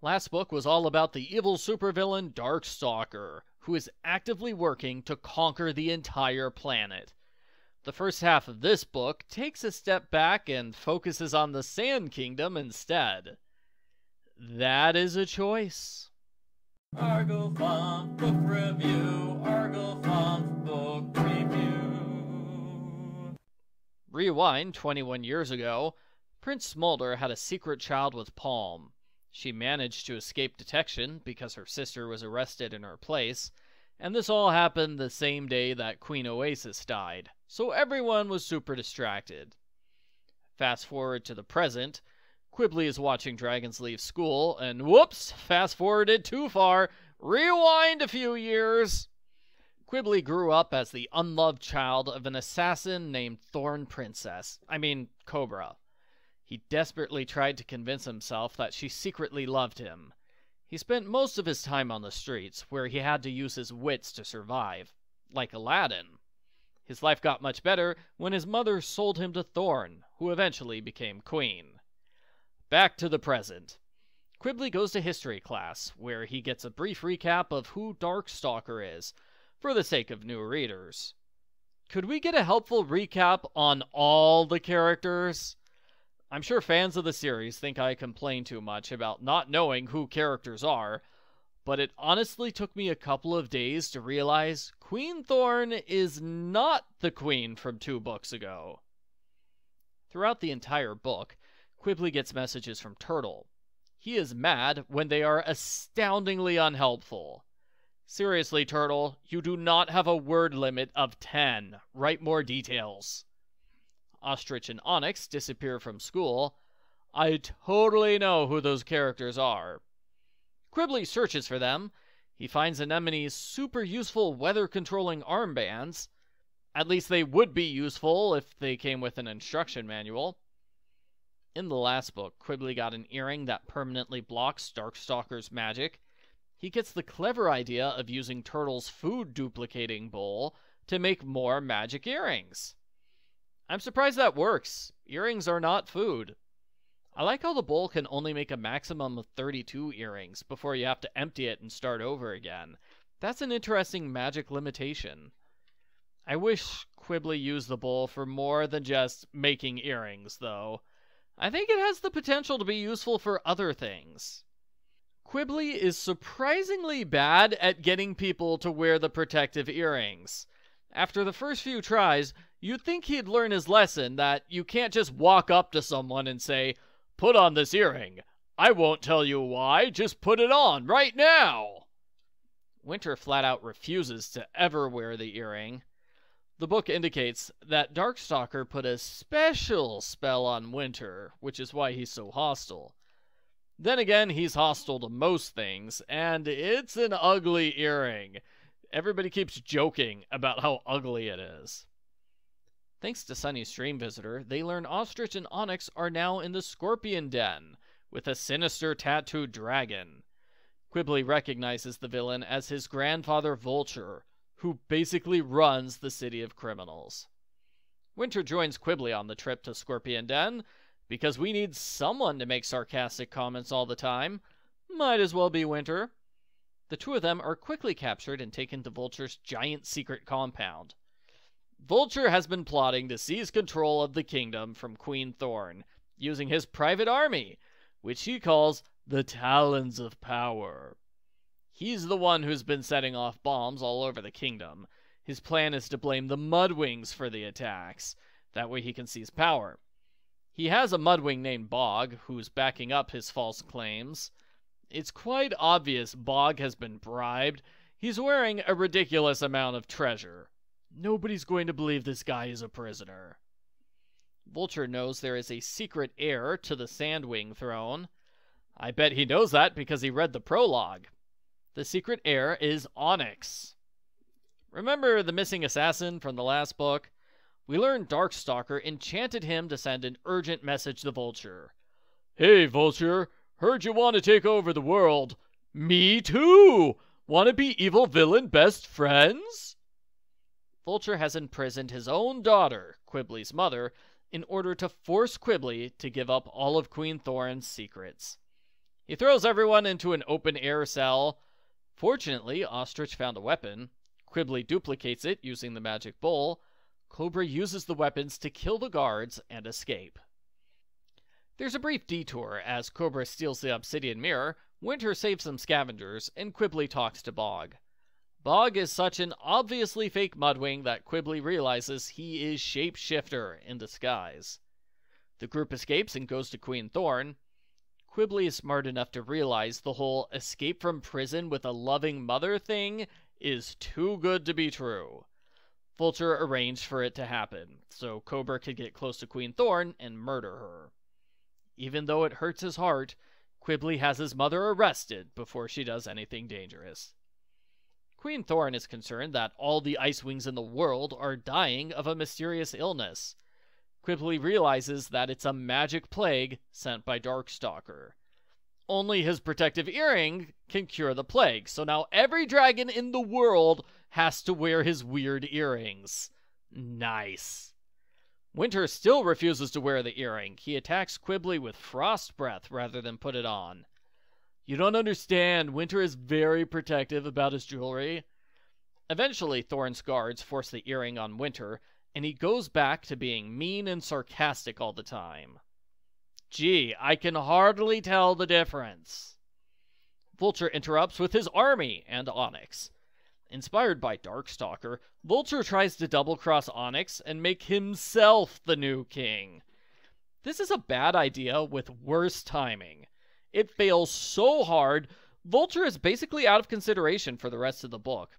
Last book was all about the evil supervillain Darkstalker, who is actively working to conquer the entire planet. The first half of this book takes a step back and focuses on the Sand Kingdom instead. That is a choice. Argofont Book Review, Argofont Book Review. Rewind 21 years ago, Prince Smolder had a secret child with Palm. She managed to escape detection because her sister was arrested in her place, and this all happened the same day that Queen Oasis died, so everyone was super distracted. Fast forward to the present, Qibli is watching dragons leave school, and whoops, fast forwarded too far, rewind a few years. Qibli grew up as the unloved child of an assassin named Cobra. He desperately tried to convince himself that she secretly loved him. He spent most of his time on the streets, where he had to use his wits to survive, like Aladdin. His life got much better when his mother sold him to Thorn, who eventually became queen. Back to the present. Qibli goes to history class, where he gets a brief recap of who Darkstalker is, for the sake of new readers. Could we get a helpful recap on all the characters? I'm sure fans of the series think I complain too much about not knowing who characters are, but it honestly took me a couple of days to realize Queen Thorn is not the queen from 2 books ago. Throughout the entire book, Qibli gets messages from Turtle. He is mad when they are astoundingly unhelpful. Seriously, Turtle, you do not have a word limit of 10. Write more details. Ostrich and Onyx disappear from school. I totally know who those characters are. Qibli searches for them. He finds Anemone's super useful weather-controlling armbands. At least they would be useful if they came with an instruction manual. In the last book, Qibli got an earring that permanently blocks Darkstalker's magic. He gets the clever idea of using Turtle's food-duplicating bowl to make more magic earrings. I'm surprised that works. Earrings are not food. I like how the bowl can only make a maximum of 32 earrings before you have to empty it and start over again. That's an interesting magic limitation. I wish Qibli used the bowl for more than just making earrings, though. I think it has the potential to be useful for other things. Qibli is surprisingly bad at getting people to wear the protective earrings. After the first few tries, you'd think he'd learn his lesson that you can't just walk up to someone and say, "Put on this earring. I won't tell you why, just put it on right now." Winter flat out refuses to ever wear the earring. The book indicates that Darkstalker put a special spell on Winter, which is why he's so hostile. Then again, he's hostile to most things, and it's an ugly earring. Everybody keeps joking about how ugly it is. Thanks to Sunny's stream visitor, they learn Ostrich and Onyx are now in the Scorpion Den, with a sinister tattooed dragon. Qibli recognizes the villain as his grandfather Vulture, who basically runs the city of criminals. Winter joins Qibli on the trip to Scorpion Den, because we need someone to make sarcastic comments all the time. Might as well be Winter. The two of them are quickly captured and taken to Vulture's giant secret compound. Vulture has been plotting to seize control of the kingdom from Queen Thorn, using his private army, which he calls the Talons of Power. He's the one who's been setting off bombs all over the kingdom. His plan is to blame the Mudwings for the attacks. That way he can seize power. He has a Mudwing named Bog, who's backing up his false claims. It's quite obvious Bog has been bribed. He's wearing a ridiculous amount of treasure. Nobody's going to believe this guy is a prisoner. Vulture knows there is a secret heir to the Sandwing throne. I bet he knows that because he read the prologue. The secret heir is Onyx. Remember the missing assassin from the last book? We learned Darkstalker enchanted him to send an urgent message to Vulture. "Hey, Vulture, heard you want to take over the world. Me too! Want to be evil villain best friends?" Vulture has imprisoned his own daughter, Quibli's mother, in order to force Qibli to give up all of Queen Thorn's secrets. He throws everyone into an open-air cell. Fortunately, Ostrich found a weapon. Qibli duplicates it using the magic bowl. Cobra uses the weapons to kill the guards and escape. There's a brief detour as Cobra steals the obsidian mirror, Winter saves some scavengers, and Qibli talks to Bog. Bog is such an obviously fake Mudwing that Qibli realizes he is Shapeshifter in disguise. The group escapes and goes to Queen Thorn. Qibli is smart enough to realize the whole escape from prison with a loving mother thing is too good to be true. Vulture arranged for it to happen, so Cobra could get close to Queen Thorn and murder her. Even though it hurts his heart, Qibli has his mother arrested before she does anything dangerous. Queen Thorn is concerned that all the Icewings in the world are dying of a mysterious illness. Qibli realizes that it's a magic plague sent by Darkstalker. Only his protective earring can cure the plague, so now every dragon in the world has to wear his weird earrings. Nice. Winter still refuses to wear the earring. He attacks Qibli with frost breath rather than put it on. You don't understand. Winter is very protective about his jewelry. Eventually, Thorn's guards force the earring on Winter, and he goes back to being mean and sarcastic all the time. Gee, I can hardly tell the difference. Vulture interrupts with his army and Onyx. Inspired by Darkstalker, Vulture tries to double-cross Onyx and make himself the new king. This is a bad idea with worse timing. It fails so hard, Vulture is basically out of consideration for the rest of the book.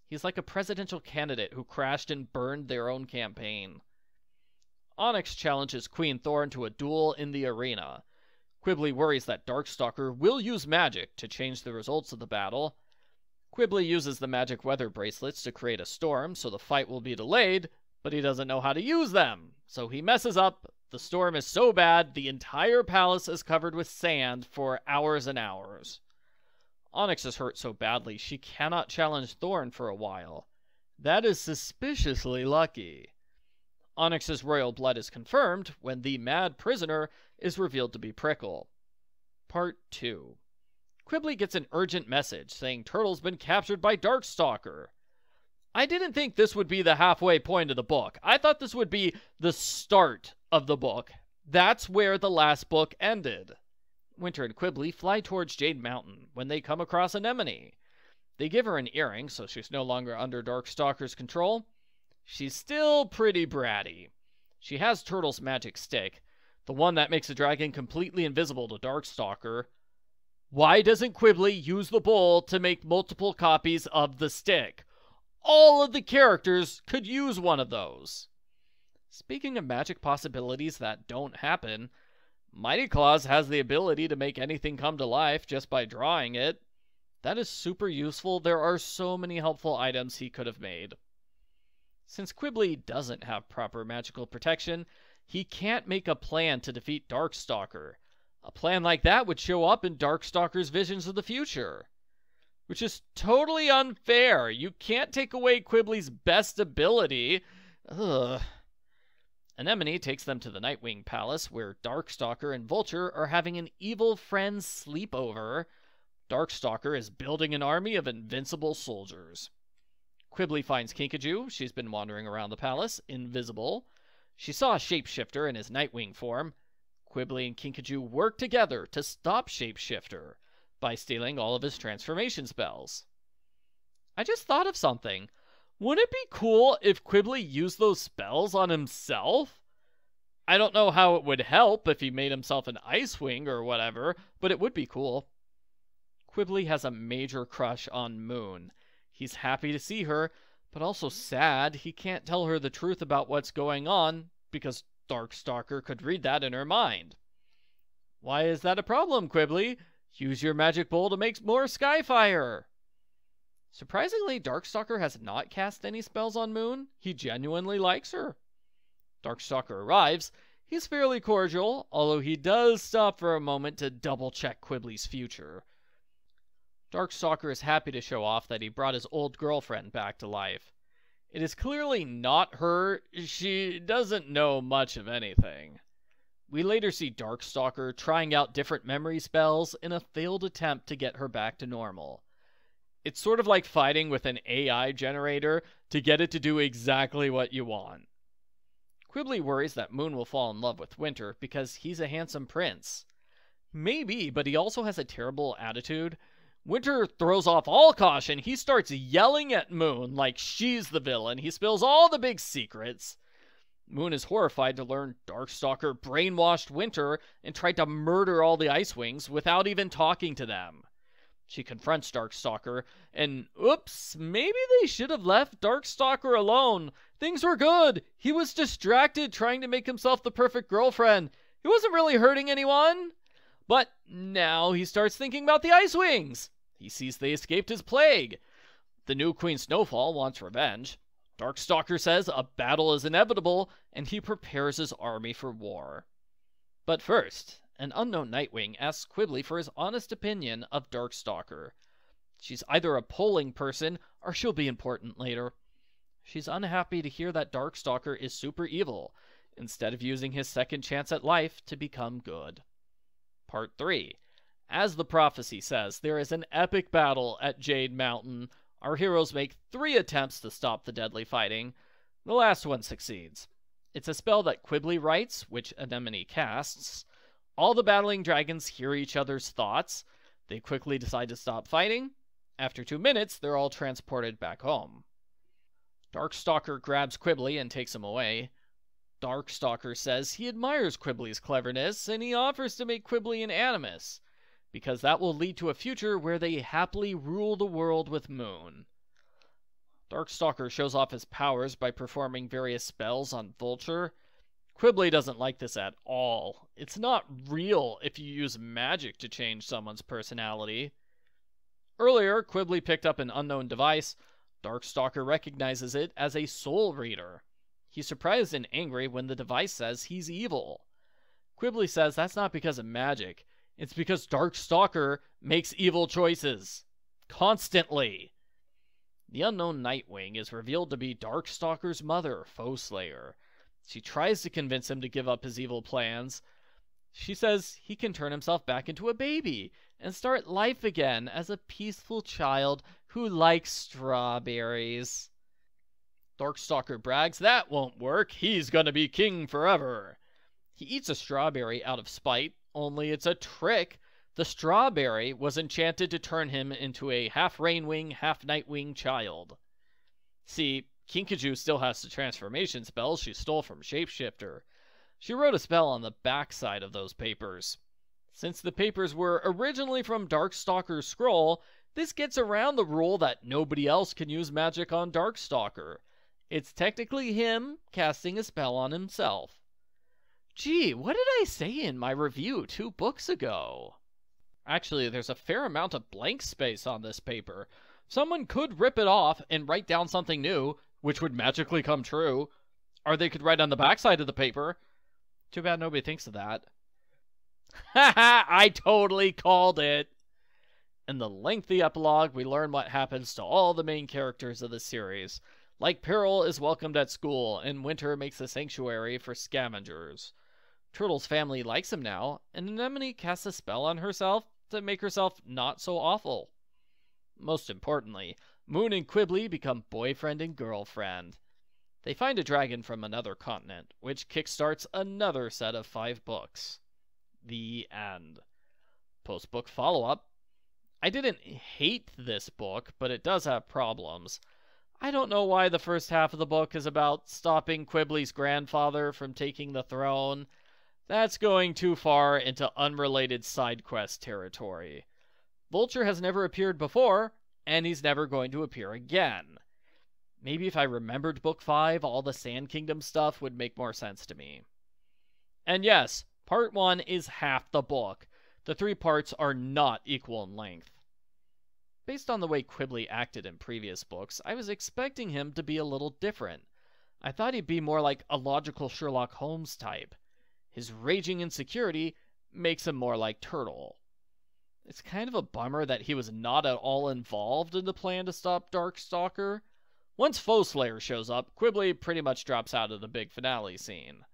He's like a presidential candidate who crashed and burned their own campaign. Onyx challenges Queen Thorn to a duel in the arena. Qibli worries that Darkstalker will use magic to change the results of the battle. Qibli uses the magic weather bracelets to create a storm so the fight will be delayed, but he doesn't know how to use them, so he messes up. The storm is so bad, the entire palace is covered with sand for hours and hours. Onyx is hurt so badly she cannot challenge Thorn for a while. That is suspiciously lucky. Onyx's royal blood is confirmed when the mad prisoner is revealed to be Prickle. Part 2. Qibli gets an urgent message saying Turtle's been captured by Darkstalker. I didn't think this would be the halfway point of the book. I thought this would be the start of the book. That's where the last book ended. Winter and Qibli fly towards Jade Mountain when they come across Anemone. They give her an earring so she's no longer under Darkstalker's control. She's still pretty bratty. She has Turtle's magic stick, the one that makes a dragon completely invisible to Darkstalker. Why doesn't Qibli use the bowl to make multiple copies of the stick? All of the characters could use one of those. Speaking of magic possibilities that don't happen, Mighty Claws has the ability to make anything come to life just by drawing it. That is super useful. There are so many helpful items he could have made. Since Qibli doesn't have proper magical protection, he can't make a plan to defeat Darkstalker. A plan like that would show up in Darkstalker's visions of the future. Which is totally unfair. You can't take away Quibli's best ability. Ugh. Anemone takes them to the Nightwing Palace, where Darkstalker and Vulture are having an evil friend's sleepover. Darkstalker is building an army of invincible soldiers. Qibli finds Kinkajou. She's been wandering around the palace, invisible. She saw a shapeshifter in his Nightwing form. Qibli and Kinkajou work together to stop Shapeshifter by stealing all of his transformation spells. I just thought of something. Wouldn't it be cool if Qibli used those spells on himself? I don't know how it would help if he made himself an Icewing or whatever, but it would be cool. Qibli has a major crush on Moon. He's happy to see her, but also sad he can't tell her the truth about what's going on because Darkstalker could read that in her mind. Why is that a problem, Qibli? Use your magic bowl to make more Skyfire. Surprisingly, Darkstalker has not cast any spells on Moon. He genuinely likes her. Darkstalker arrives. He's fairly cordial, although he does stop for a moment to double-check Quibli's future. Darkstalker is happy to show off that he brought his old girlfriend back to life. It is clearly not her. She doesn't know much of anything. We later see Darkstalker trying out different memory spells in a failed attempt to get her back to normal. It's sort of like fighting with an AI generator to get it to do exactly what you want. Qibli worries that Moon will fall in love with Winter because he's a handsome prince. Maybe, but he also has a terrible attitude. Winter throws off all caution. He starts yelling at Moon like she's the villain. He spills all the big secrets. Moon is horrified to learn Darkstalker brainwashed Winter and tried to murder all the Icewings without even talking to them. She confronts Darkstalker, and oops, maybe they should have left Darkstalker alone. Things were good. He was distracted trying to make himself the perfect girlfriend. He wasn't really hurting anyone. But now he starts thinking about the Icewings. He sees they escaped his plague. The new Queen Snowfall wants revenge. Darkstalker says a battle is inevitable, and he prepares his army for war. But first, an unknown Nightwing asks Qibli for his honest opinion of Darkstalker. She's either a polling person, or she'll be important later. She's unhappy to hear that Darkstalker is super evil, instead of using his second chance at life to become good. Part 3. As the prophecy says, there is an epic battle at Jade Mountain. Our heroes make 3 attempts to stop the deadly fighting. The last one succeeds. It's a spell that Qibli writes, which Anemone casts. All the battling dragons hear each other's thoughts. They quickly decide to stop fighting. After 2 minutes, they're all transported back home. Darkstalker grabs Qibli and takes him away. Darkstalker says he admires Qibli's cleverness, and he offers to make Qibli an animus, because that will lead to a future where they happily rule the world with Moon. Darkstalker shows off his powers by performing various spells on Vulture. Qibli doesn't like this at all. It's not real if you use magic to change someone's personality. Earlier, Qibli picked up an unknown device. Darkstalker recognizes it as a soul reader. He's surprised and angry when the device says he's evil. Qibli says that's not because of magic. It's because Darkstalker makes evil choices. Constantly. The unknown Nightwing is revealed to be Darkstalker's mother, Foeslayer. She tries to convince him to give up his evil plans. She says he can turn himself back into a baby and start life again as a peaceful child who likes strawberries. Darkstalker brags that won't work. He's gonna be king forever. He eats a strawberry out of spite, only it's a trick. The strawberry was enchanted to turn him into a half Rainwing, half Nightwing child. See, Kinkajou still has the transformation spells she stole from Shapeshifter. She wrote a spell on the backside of those papers. Since the papers were originally from Darkstalker's scroll, this gets around the rule that nobody else can use magic on Darkstalker. It's technically him casting a spell on himself. Gee, what did I say in my review 2 books ago? Actually, there's a fair amount of blank space on this paper. Someone could rip it off and write down something new, which would magically come true. Or they could write on the backside of the paper. Too bad nobody thinks of that. Haha, I totally called it! In the lengthy epilogue, we learn what happens to all the main characters of the series. Like Peril is welcomed at school, and Winter makes a sanctuary for scavengers. Turtle's family likes him now, and Anemone casts a spell on herself to make herself not so awful. Most importantly, Moon and Qibli become boyfriend and girlfriend. They find a dragon from another continent, which kickstarts another set of 5 books. The end. Post-book follow-up. I didn't hate this book, but it does have problems. I don't know why the first half of the book is about stopping Qibli's grandfather from taking the throne. That's going too far into unrelated side quest territory. Vulture has never appeared before, and he's never going to appear again. Maybe if I remembered Book 5, all the Sand Kingdom stuff would make more sense to me. And yes, Part 1 is half the book. The 3 parts are not equal in length. Based on the way Qibli acted in previous books, I was expecting him to be a little different. I thought he'd be more like a logical Sherlock Holmes type. His raging insecurity makes him more like Turtle. It's kind of a bummer that he was not at all involved in the plan to stop Darkstalker. Once Foeslayer shows up, Qibli pretty much drops out of the big finale scene.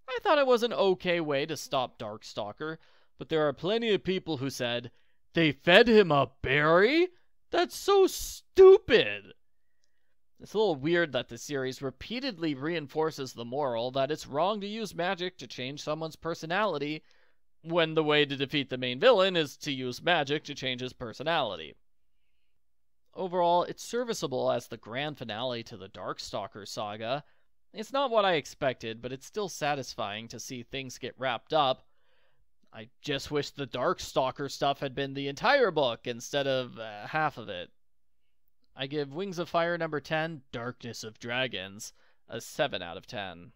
I I thought it was an okay way to stop Darkstalker, but there are plenty of people who said, "They fed him a berry? That's so stupid!" It's a little weird that the series repeatedly reinforces the moral that it's wrong to use magic to change someone's personality, when the way to defeat the main villain is to use magic to change his personality. Overall, it's serviceable as the grand finale to the Darkstalker saga. It's not what I expected, but it's still satisfying to see things get wrapped up. I just wish the Darkstalker stuff had been the entire book instead of half of it. I give Wings of Fire number 10, Darkness of Dragons, a 7 out of 10.